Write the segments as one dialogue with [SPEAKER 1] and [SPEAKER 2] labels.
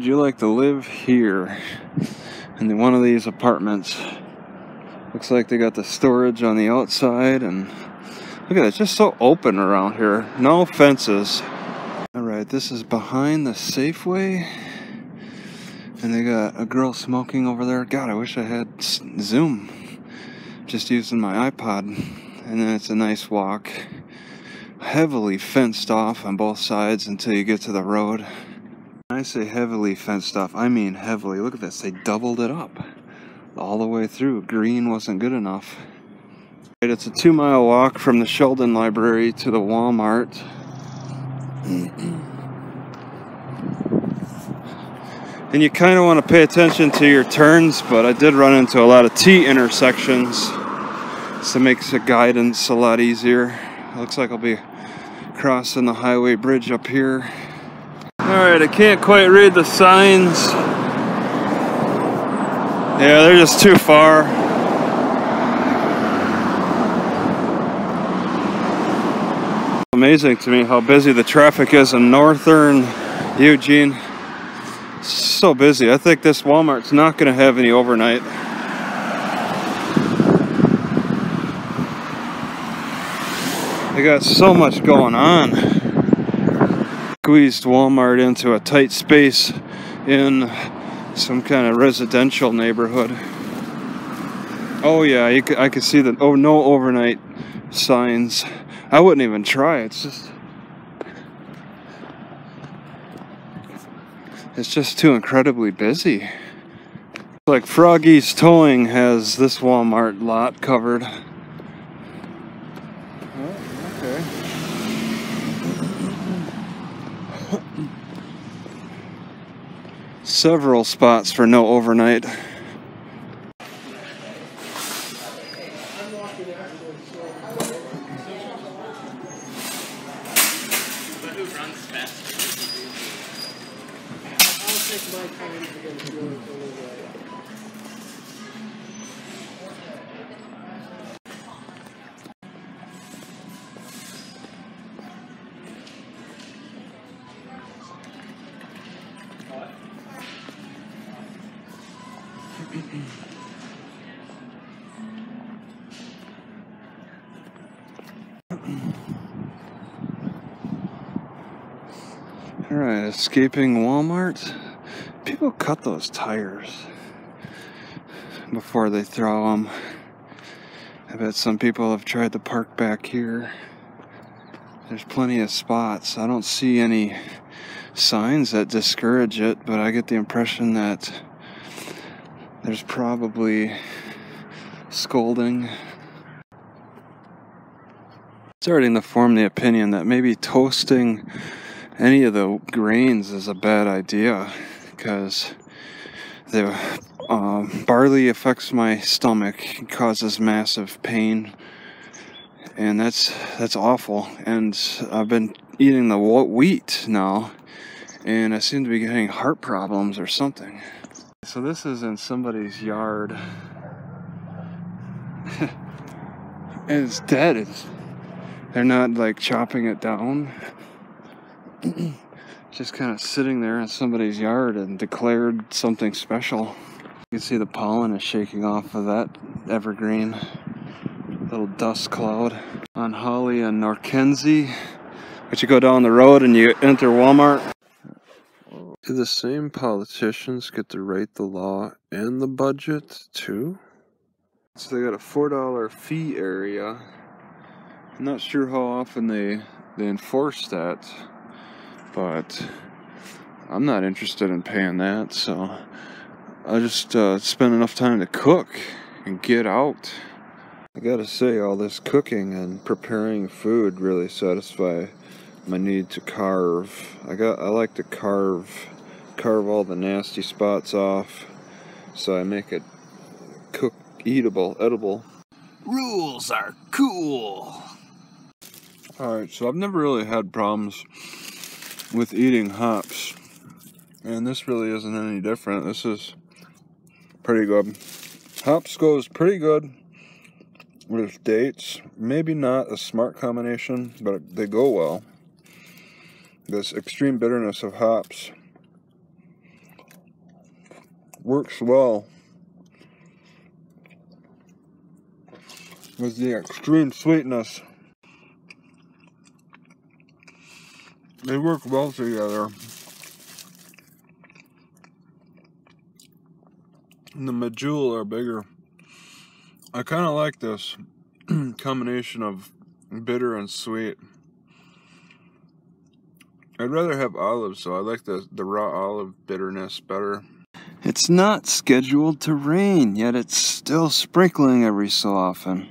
[SPEAKER 1] you like to live here in one of these apartments? Looks like they got the storage on the outside, and look at it, it's just so open around here. No fences. Alright, this is behind the Safeway, and they got a girl smoking over there. God, I wish I had Zoom. Just using my iPod. And then it's a nice walk. Heavily fenced off on both sides until you get to the road. When I say heavily fenced off, I mean heavily. Look at this, they doubled it up all the way through. Green wasn't good enough. It's a 2-mile walk from the Sheldon Library to the Walmart. And you kind of want to pay attention to your turns, but I did run into a lot of T intersections, so it makes the guidance a lot easier. It looks like I'll be crossing the highway bridge up here. Alright, I can't quite read the signs. Yeah, they're just too far. Amazing to me how busy the traffic is in northern Eugene. So busy. I think this Walmart's not going to have any overnight. They got so much going on. Squeezed Walmart into a tight space in some kind of residential neighborhood. Oh yeah, I could see the no overnight signs. I wouldn't even try. It's just too incredibly busy. Like Froggy's Towing has this Walmart lot covered. Oh, okay. Several spots for no overnight. Alright, escaping Walmart. People cut those tires before they throw them. I bet some people have tried to park back here. There's plenty of spots. I don't see any signs that discourage it, but I get the impression that there's probably scolding. Starting to form the opinion that maybe toasting any of the grains is a bad idea, because the barley affects my stomach, it causes massive pain, and that's awful. And I've been eating the wheat now, and I seem to be getting heart problems or something. So this is in somebody's yard, and it's dead. They're not like chopping it down. Just kind of sitting there in somebody's yard and declared something special. You can see the pollen is shaking off of that evergreen. Little dust cloud. On Holly and Norkenzie, but you go down the road and you enter Walmart. Do the same politicians get to write the law and the budget too? So they got a $4 fee area. I'm not sure how often they enforce that, but I'm not interested in paying that, so I just spend enough time to cook and get out. I gotta say, all this cooking and preparing food really satisfy my need to carve. I like to carve all the nasty spots off, so I make it eatable, edible. Rules are cool. Alright, so I've never really had problems with eating hops, and this really isn't any different. This is pretty good. Hops goes pretty good with dates. Maybe not a smart combination, but they go well. This extreme bitterness of hops works well with the extreme sweetness. They work well together. And the medjool are bigger. I kind of like this combination of bitter and sweet. I'd rather have olives, so I like the raw olive bitterness better. It's not scheduled to rain, yet it's still sprinkling every so often.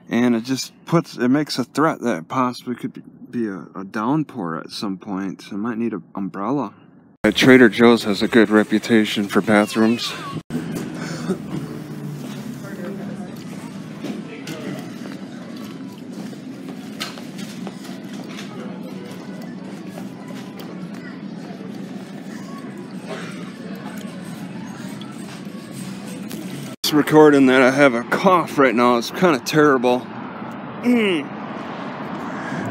[SPEAKER 1] And it just makes a threat that it possibly could be a downpour at some point. I might need an umbrella. Trader Joe's has a good reputation for bathrooms. Recording that I have a cough right now. It's kind of terrible. And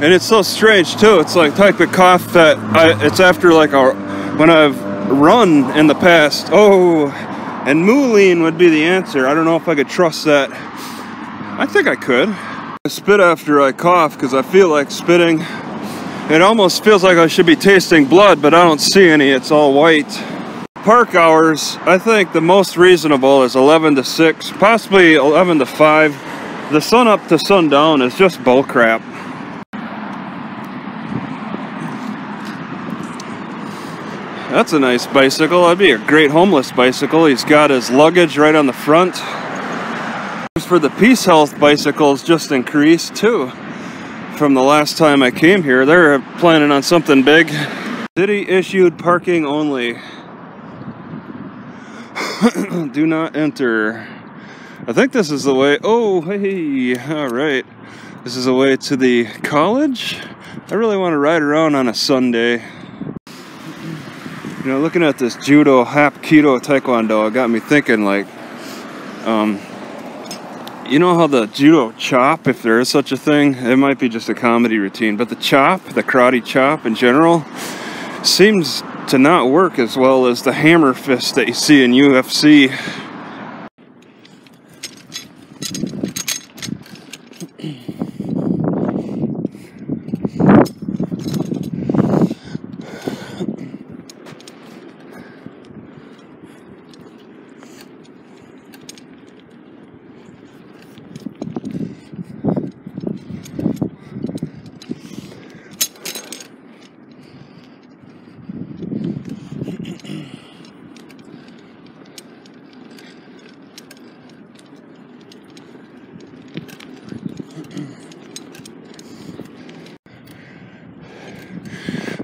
[SPEAKER 1] it's so strange too. It's like type of cough that it's after like when I've run in the past. Oh, and Moulin would be the answer. I don't know if I could trust that. I think I could. I spit after I cough because I feel like spitting. It almost feels like I should be tasting blood, but I don't see any. It's all white. Park hours, I think the most reasonable is 11 to 6, possibly 11 to 5. The sun up to sundown is just bullcrap. That's a nice bicycle. That'd be a great homeless bicycle. He's got his luggage right on the front. For the Peace Health bicycles just increased too. From the last time I came here, they're planning on something big. City issued parking only. Do not enter. I think this is the way. Oh, hey, all right. This is the way to the college. I really want to ride around on a Sunday. You know, looking at this judo, hapkido, taekwondo, it got me thinking, like, you know how the judo chop, if there is such a thing, it might be just a comedy routine, but the chop, the karate chop in general, seems to not work as well as the hammer fist that you see in UFC.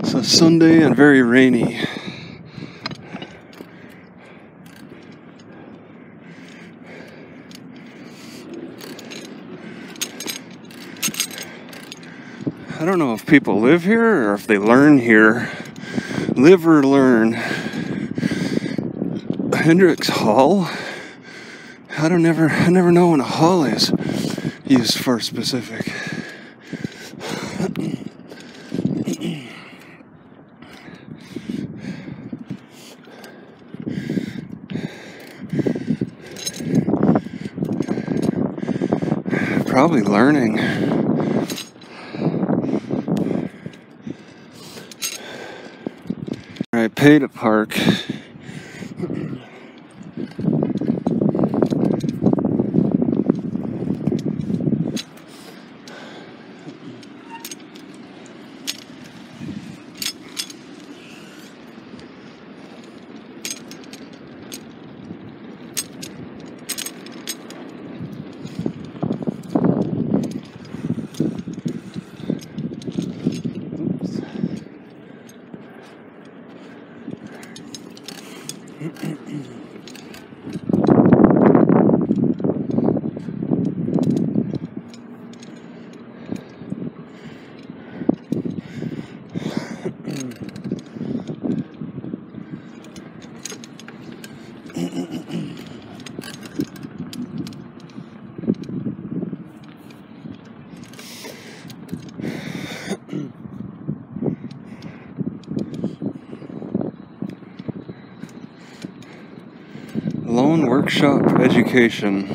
[SPEAKER 1] So Sunday and very rainy. I don't know if people live here or if they learn here. Live or learn. Hendricks Hall? I never know when a hall is used for specific. Probably learning. I pay to park. Lone Workshop Education.